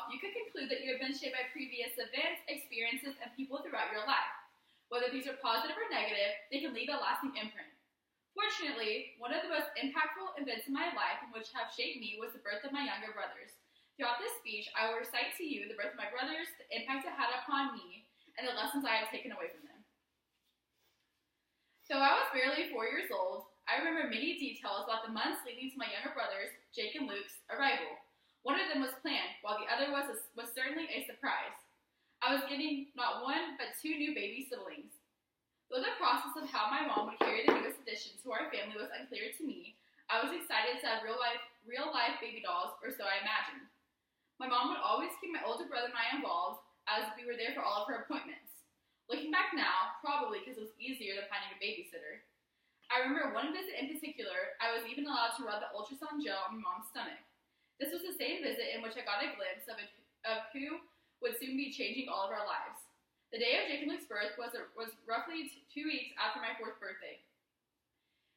Overall, you could conclude that you have been shaped by previous events, experiences, and people throughout your life. Whether these are positive or negative, they can leave a lasting imprint. Fortunately, one of the most impactful events in my life and which have shaped me was the birth of my younger brothers. Throughout this speech, I will recite to you the birth of my brothers, the impact it had upon me, and the lessons I have taken away from them. Though I was barely 4 years old, I remember many details about the months leading to my younger brothers, Jake and Luke's, arrival. One of them was planned, while the other was certainly a surprise. I was getting not one, but 2 new baby siblings. Though the process of how my mom would carry the newest addition to our family was unclear to me, I was excited to have real life baby dolls, or so I imagined. My mom would always keep my older brother and I involved, as we were there for all of her appointments. Looking back now, probably because it was easier than finding a babysitter. I remember one visit in particular, I was even allowed to rub the ultrasound gel on my mom's stomach. This was the same visit in which I got a glimpse of who would soon be changing all of our lives. The day of Jake and Luke's birth was roughly 2 weeks after my 4th birthday.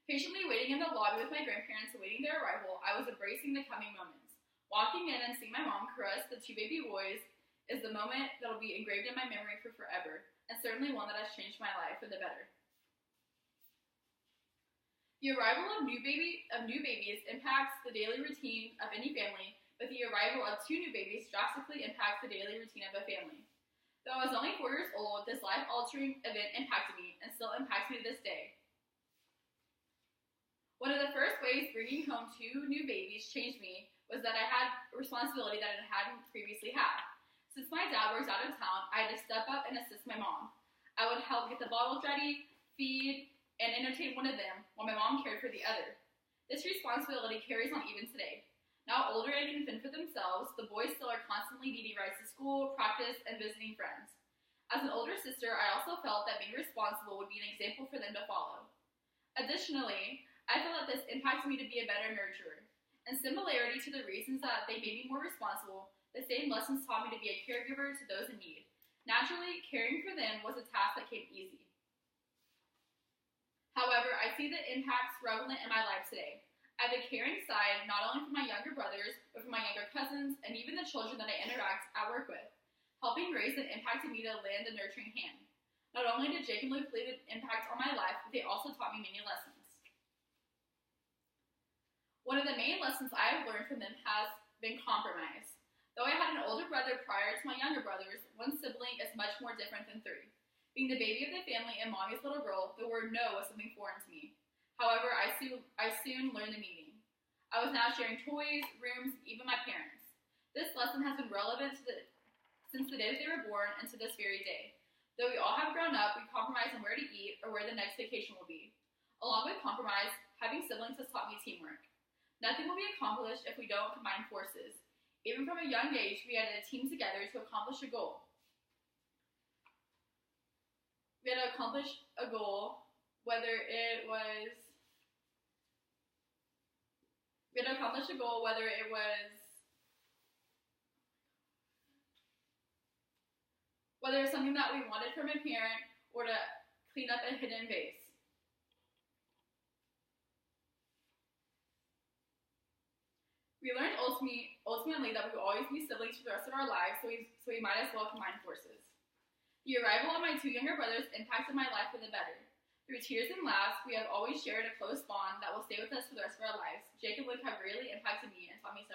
Patiently waiting in the lobby with my grandparents awaiting their arrival, I was embracing the coming moments. Walking in and seeing my mom caress the 2 baby boys is the moment that will be engraved in my memory for forever, and certainly one that has changed my life for the better. The arrival of new babies impacts the daily routine of any family, but the arrival of 2 new babies drastically impacts the daily routine of a family. Though I was only 4 years old, this life-altering event impacted me and still impacts me to this day. One of the first ways bringing home 2 new babies changed me was that I had a responsibility that I hadn't previously had. Since my dad works out of town, I had to step up and assist my mom. I would help get the bottles ready, feed, and entertain one of them while my mom cared for the other. This responsibility carries on even today. Now older and can fend for themselves, the boys still are constantly needing rides to school, practice, and visiting friends. As an older sister, I also felt that being responsible would be an example for them to follow. Additionally, I felt that this impacted me to be a better nurturer. In similarity to the reasons that they made me more responsible, the same lessons taught me to be a caregiver to those in need. Naturally, caring for them was a task that came easy. However, I see the impacts prevalent in my life today. I have a caring side not only for my younger brothers, but for my younger cousins, and even the children that I interact at work with. Helping raise them impacted me to lend a nurturing hand. Not only did Jake and Luke leave an impact on my life, but they also taught me many lessons. One of the main lessons I have learned from them has been compromise. Though I had an older brother prior to my younger brothers, one sibling is much more different than 3. Being the baby of the family and mommy's little girl, the word no was something foreign to me. However, I soon learned the meaning. I was now sharing toys, rooms, and even my parents. This lesson has been relevant since the day that they were born and to this very day. Though we all have grown up, we compromise on where to eat or where the next vacation will be. Along with compromise, having siblings has taught me teamwork. Nothing will be accomplished if we don't combine forces. Even from a young age, we had to team together to accomplish a goal. We had to accomplish a goal, whether it was something that we wanted from a parent or to clean up a hidden vase. We learned ultimately that we will always be siblings for the rest of our lives, so we might as well combine forces. The arrival of my 2 younger brothers impacted my life for the better. Through tears and laughs, we have always shared a close bond that will stay with us for the rest of our lives. Jake and Luke have really impacted me and taught me